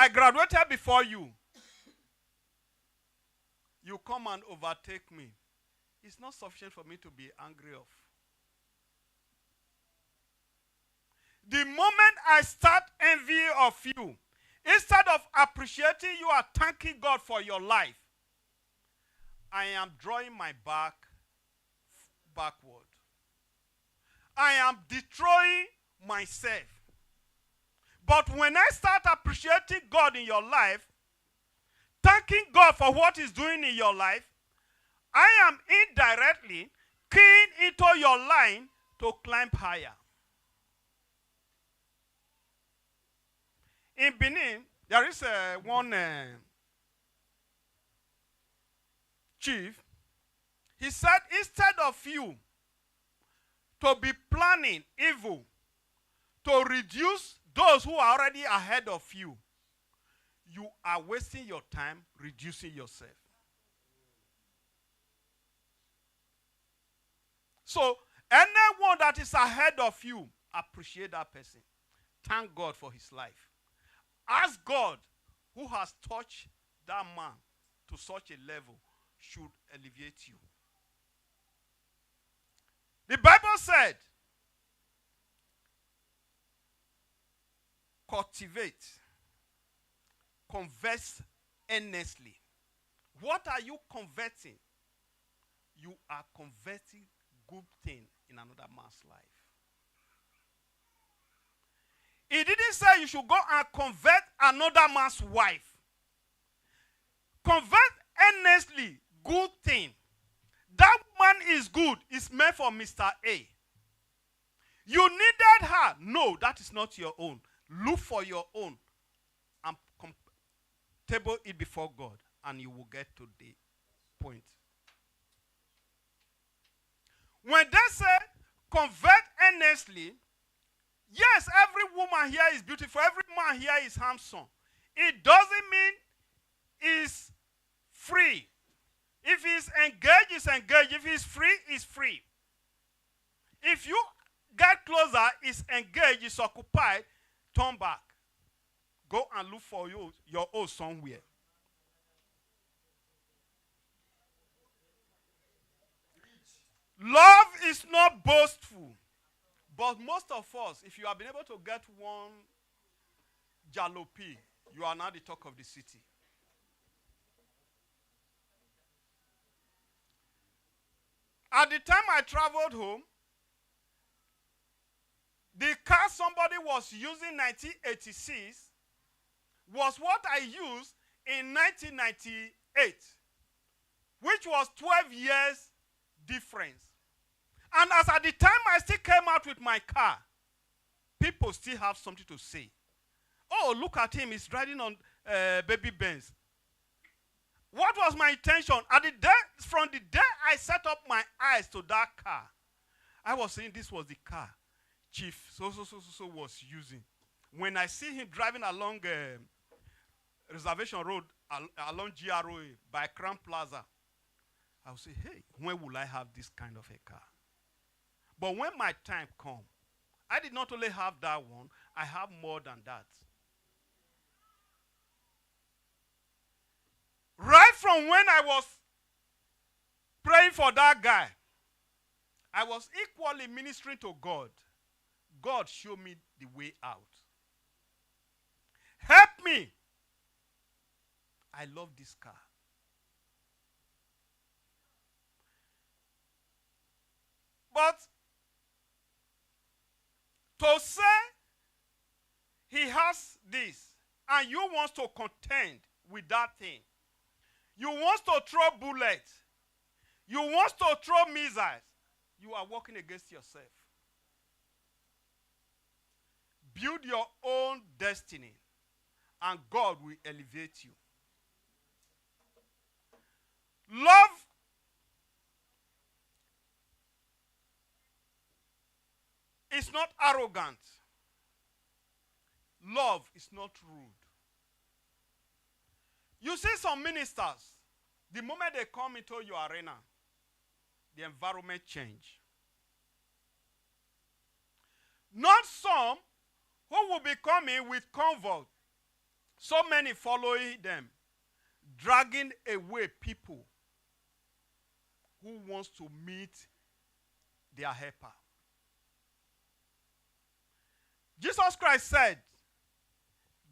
I graduated before you. You come and overtake me. It's not sufficient for me to be angry of. The moment I start envy of you, instead of appreciating you or thanking God for your life, I am drawing my back backward. I am destroying myself. But when I start appreciating God in your life, thanking God for what He's doing in your life, I am indirectly keying into your line to climb higher. In Benin, there is one chief. He said, instead of you to be planning evil to reduce those who are already ahead of you, you are wasting your time reducing yourself. So, anyone that is ahead of you, appreciate that person. Thank God for his life. Ask God, who has touched that man to such a level, should elevate you. The Bible said, cultivate, converse earnestly. What are you converting? You are converting good thing in another man's life. He didn't say you should go and convert another man's wife. Convert earnestly good thing. That woman is good. It's meant for Mr. A. You needed her. No, that is not your own. Look for your own and table it before God, and you will get to the point. When they say convert earnestly, yes, every woman here is beautiful. Every man here is handsome. It doesn't mean he's free. If he's engaged, he's engaged. If he's free, he's free. If you get closer, he's engaged, he's occupied, turn back. Go and look for your own somewhere. Love is not boastful. But most of us, if you have been able to get one jalopy, you are now the talk of the city. At the time I traveled home, the car somebody was using in 1986 was what I used in 1998, which was 12 years difference. And as at the time I still came out with my car, people still have something to say. Oh, look at him, he's riding on baby Benz. What was my intention? From the day I set up my eyes to that car, I was saying this was the car Chief so was using. When I see him driving along Reservation Road, along GROA by Crown Plaza, I will say, hey, when will I have this kind of a car? But when my time comes, I did not only have that one, I have more than that. Right from when I was praying for that guy, I was equally ministering to God. God showed me the way out. Help me. I love this car. But to say he has this and you want to contend with that thing, you want to throw bullets, you want to throw missiles, you are working against yourself. Build your own destiny and God will elevate you. Love is not arrogant. Love is not rude. You see some ministers, the moment they come into your arena, the environment change. Not some who will be coming with convoy So many following them, dragging away people who wants to meet their helper. Jesus Christ said,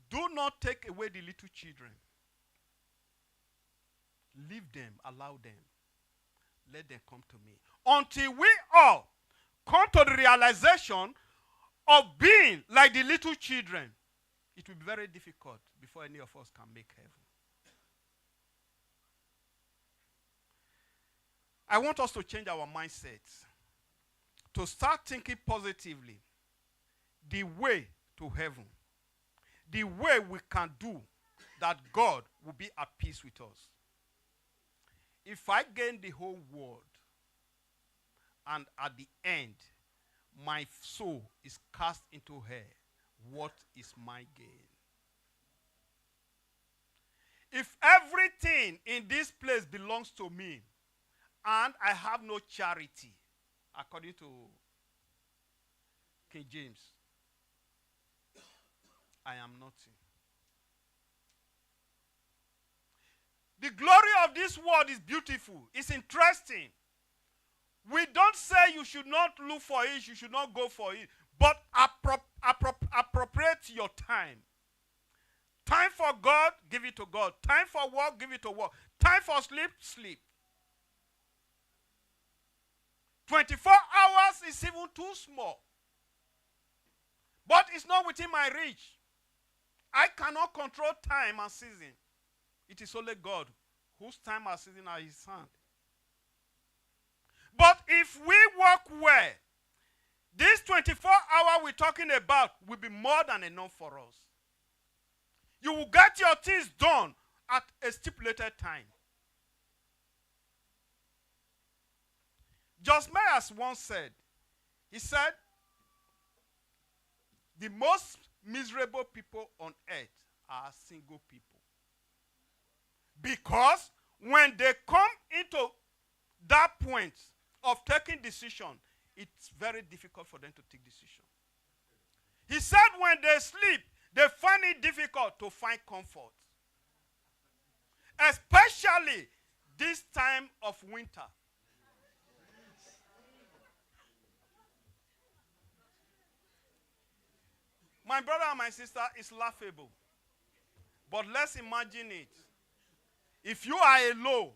do not take away the little children. Leave them, allow them. Let them come to me. Until we all come to the realization of being like the little children, it will be very difficult before any of us can make heaven. I want us to change our mindsets, to start thinking positively, the way to heaven, the way we can do that God will be at peace with us. If I gain the whole world and at the end my soul is cast into hell, what is my gain? If everything in this place belongs to me and I have no charity, according to King James, I am nothing. The glory of this world is beautiful. It's interesting. We don't say you should not look for it, you should not go for it. But appropriate your time. Time for God, give it to God. Time for work, give it to work. Time for sleep, sleep. 24 hours is even too small. But it's not within my reach. I cannot control time and season. It is only God whose time and season are his hand. But if we work well, this 24 hours we're talking about will be more than enough for us. You will get your things done at a stipulated time. Just Myers once said, he said, the most miserable people on earth are single people. Because when they come into that point of taking decision, it's very difficult for them to take decision. He said when they sleep, they find it difficult to find comfort. Especially this time of winter. My brother and my sister, is laughable. But let's imagine it. If you are alone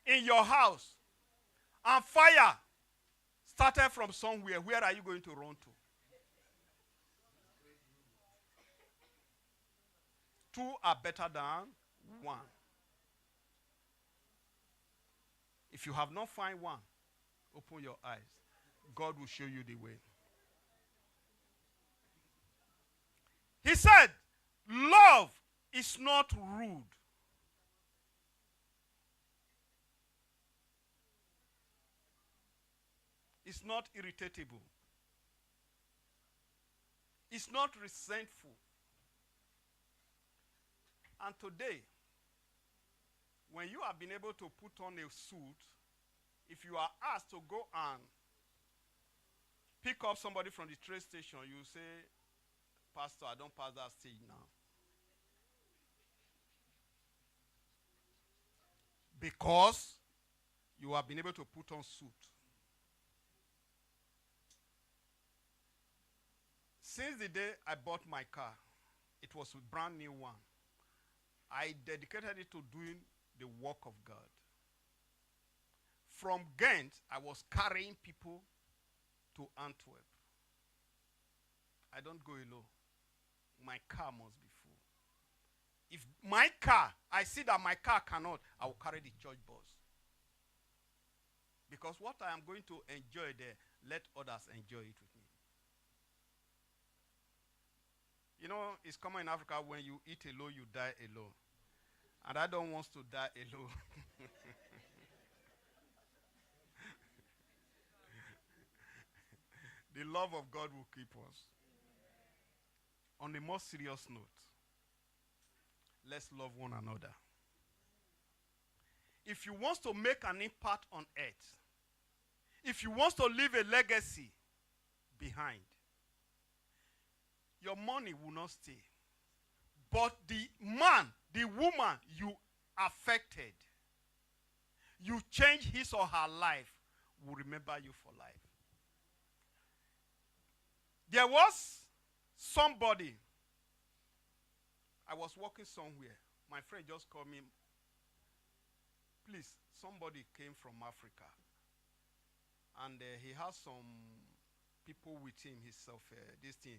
in your house and fire started from somewhere, where are you going to run to? Two are better than one. If you have not found one, open your eyes. God will show you the way. He said, love is not rude. It's not irritable. It's not resentful. And today, when you have been able to put on a suit, if you are asked to go and pick up somebody from the train station, you say, Pastor, I don't pass that stage now. Because you have been able to put on suit. Since the day I bought my car, it was a brand new one. I dedicated it to doing the work of God. From Ghent, I was carrying people to Antwerp. I don't go alone. My car must be full. If my car, I see that my car cannot, I will carry the church bus. Because what I am going to enjoy there, let others enjoy it with me. You know, it's common in Africa, when you eat alone, you die alone. And I don't want to die alone. The love of God will keep us. On a more serious note, let's love one another. If you want to make an impact on earth, if you want to leave a legacy behind, your money will not stay. But the man, the woman you affected, you change his or her life, will remember you for life. There was somebody, I was walking somewhere. My friend just called me. Please, somebody came from Africa. And he has some people with him himself, this thing.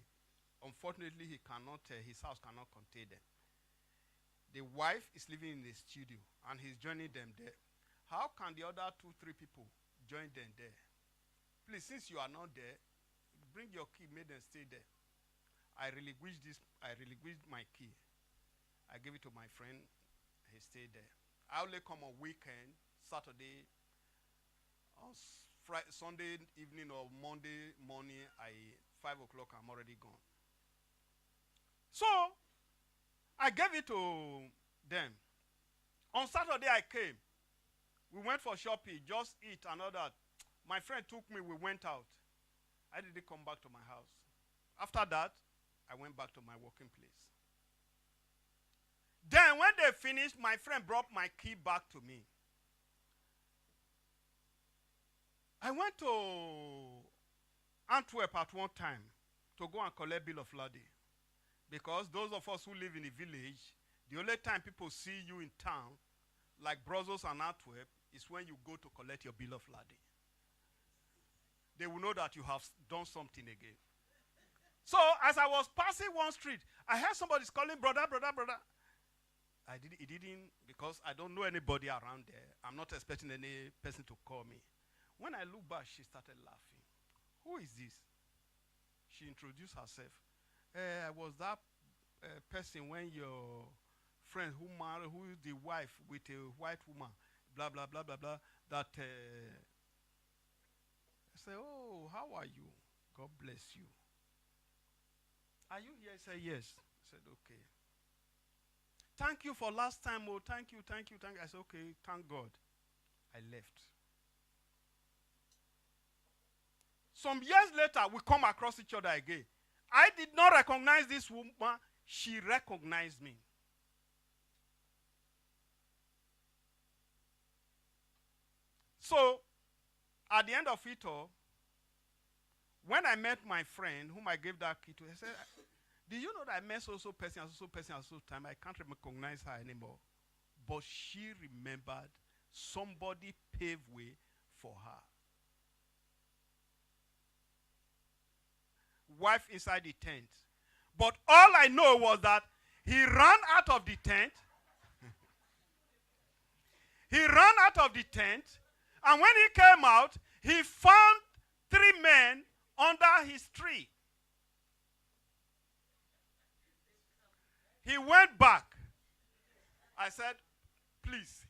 Unfortunately, he cannot, his house cannot contain them. The wife is living in the studio, and he's joining them there. How can the other 2-3 people join them there? Please, since you are not there, bring your key, make them stay there. I relinquished my key. I gave it to my friend. He stayed there. I only come on weekend, Saturday, on Sunday evening or Monday morning. 5 o'clock, I'm already gone. So I gave it to them. On Saturday I came. We went for shopping, just eat and all that. My friend took me, we went out. I didn't come back to my house. After that, I went back to my working place. Then when they finished, my friend brought my key back to me. I went to Antwerp at one time to go and collect bill of lading. Because those of us who live in the village, the only time people see you in town, like Brussels and Antwerp, is when you go to collect your bill of lading. They will know that you have done something again. So as I was passing one street, I heard somebody calling, brother. He didn't, because I don't know anybody around there. I'm not expecting any person to call me. When I looked back, she started laughing. Who is this? She introduced herself. I was that person when your friend who married, who is the wife with a white woman, blah, blah, blah, blah, blah, that I said, oh, how are you? God bless you. Are you here? I said, yes. I said, okay. Thank you for last time. Oh, thank you. I said, okay, thank God. I left. Some years later, we come across each other again. I did not recognize this woman. She recognized me. So, at the end of it all, when I met my friend, whom I gave that key to, I said, do you know that I met so person at so time? I can't recognize her anymore. But she remembered somebody paved way for her. Wife inside the tent. But all I know was that he ran out of the tent. He ran out of the tent. And when he came out, he found 3 men under his tree. He went back. I said, please,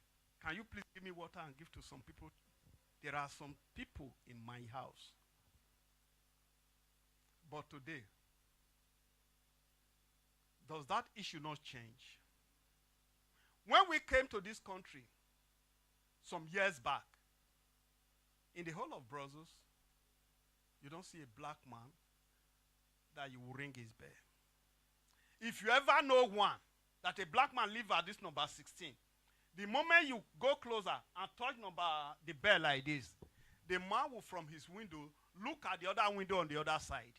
can you please give me water and give to some people? There are some people in my house. But today, does that issue not change? When we came to this country some years back, in the whole of Brussels, you don't see a black man that you will ring his bell. If you ever know one, that a black man lives at this number 16, the moment you go closer and touch the bell like this, the man will from his window look at the other window on the other side.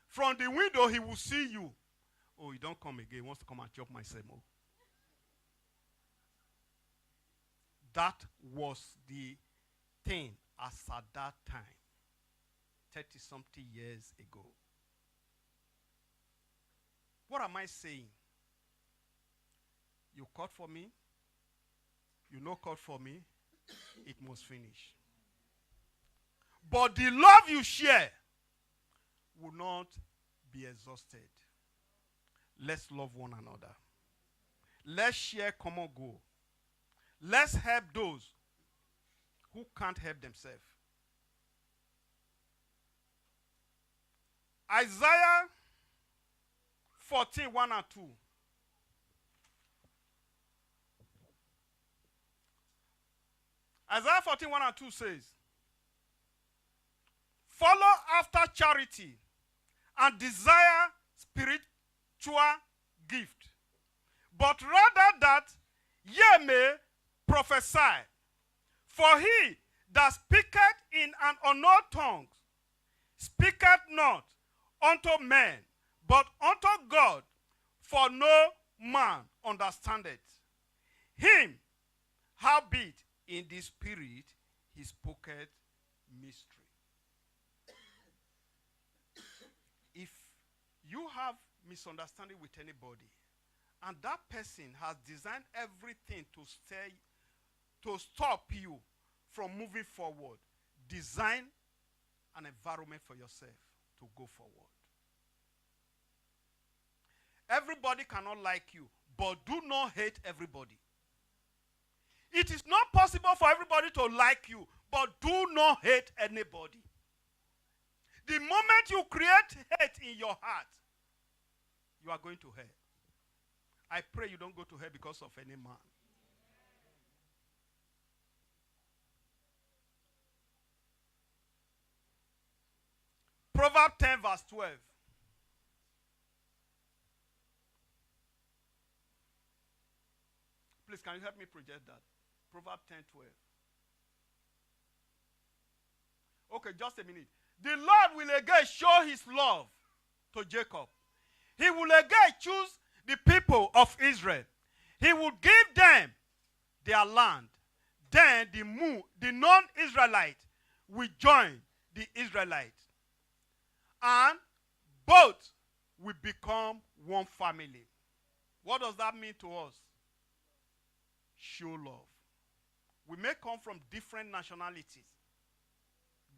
From the window, he will see you. Oh, you don't come again. He wants to come and chop my semo. That was the thing as at that time, 30-something years ago. What am I saying? You caught for me. You no caught for me. It must finish. But the love you share will not be exhausted. Let's love one another. Let's share common goal. Let's help those who can't help themselves. Isaiah 14:1 and 2. Isaiah 14:1 and 2 says, follow after charity and desire spiritual gift, but rather that ye may prophesy. For he that speaketh in an unknown tongue speaketh not unto men, but unto God, for no man understandeth him. Howbeit in the spirit he spoketh mystery. If you have misunderstanding with anybody, and that person has designed everything to stop you from moving forward, design an environment for yourself to go forward. Everybody cannot like you, but do not hate everybody. It is not possible for everybody to like you, but do not hate anybody. The moment you create hate in your heart, you are going to hell. I pray you don't go to hell because of any man. Proverbs 10 verse 12. Please, can you help me project that? Proverbs 10, 12. Okay, just a minute. The Lord will again show his love to Jacob. He will again choose the people of Israel. He will give them their land. Then the non-Israelite will join the Israelites. And both will become one family. What does that mean to us? Show love. We may come from different nationalities,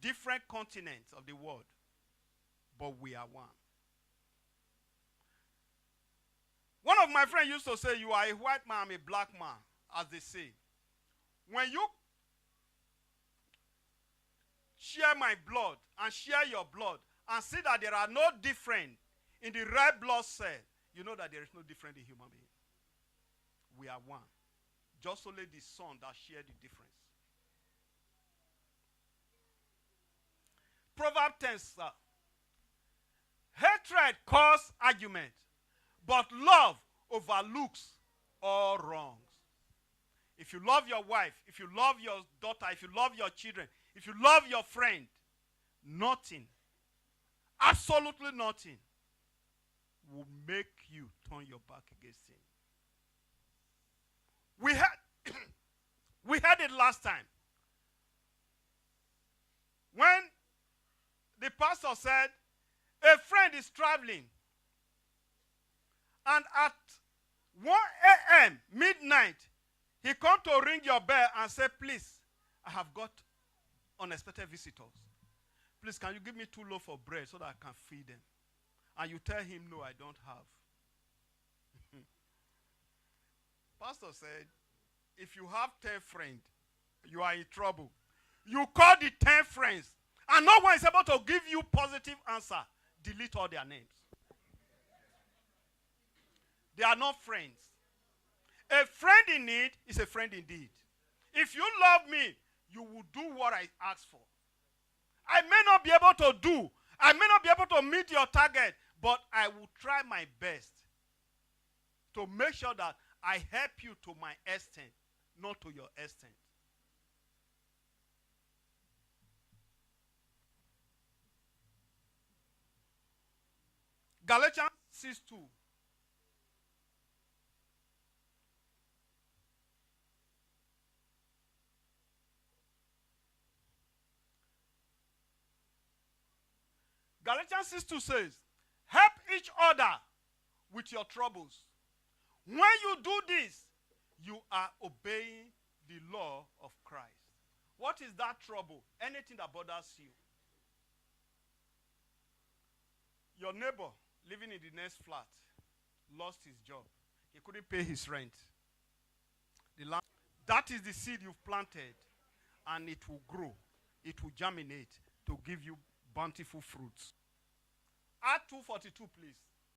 different continents of the world, but we are one. One of my friends used to say, you are a white man, I'm a black man, as they say. When you share my blood and share your blood and see that there are no difference in the red blood cell, you know that there is no difference in human being. We are one. Just only the son that shared the difference. Proverbs 10, sir. Hatred causes argument, but love overlooks all wrongs. If you love your wife, if you love your daughter, if you love your children, if you love your friend, nothing, absolutely nothing, will make you turn your back against him. We had it last time. When the pastor said, a friend is traveling, and at 1 a.m., midnight, he come to ring your bell and say, please, I have got unexpected visitors. Please, can you give me 2 loaves of bread so that I can feed them? And you tell him, no, I don't have. Pastor said, if you have 10 friends, you are in trouble. You call the 10 friends, and no one is able to give you positive answer. Delete all their names. They are not friends. A friend in need is a friend indeed. If you love me, you will do what I ask for. I may not be able to do, I may not be able to meet your target, but I will try my best to make sure that I help you to my extent, not to your extent. Galatians 6:2. Galatians 6:2 says, help each other with your troubles. When you do this, you are obeying the law of Christ. What is that trouble? Anything that bothers you. Your neighbor living in the next flat lost his job. He couldn't pay his rent. That is the seed you've planted, and it will grow. It will germinate to give you bountiful fruits. Act 2:42, please.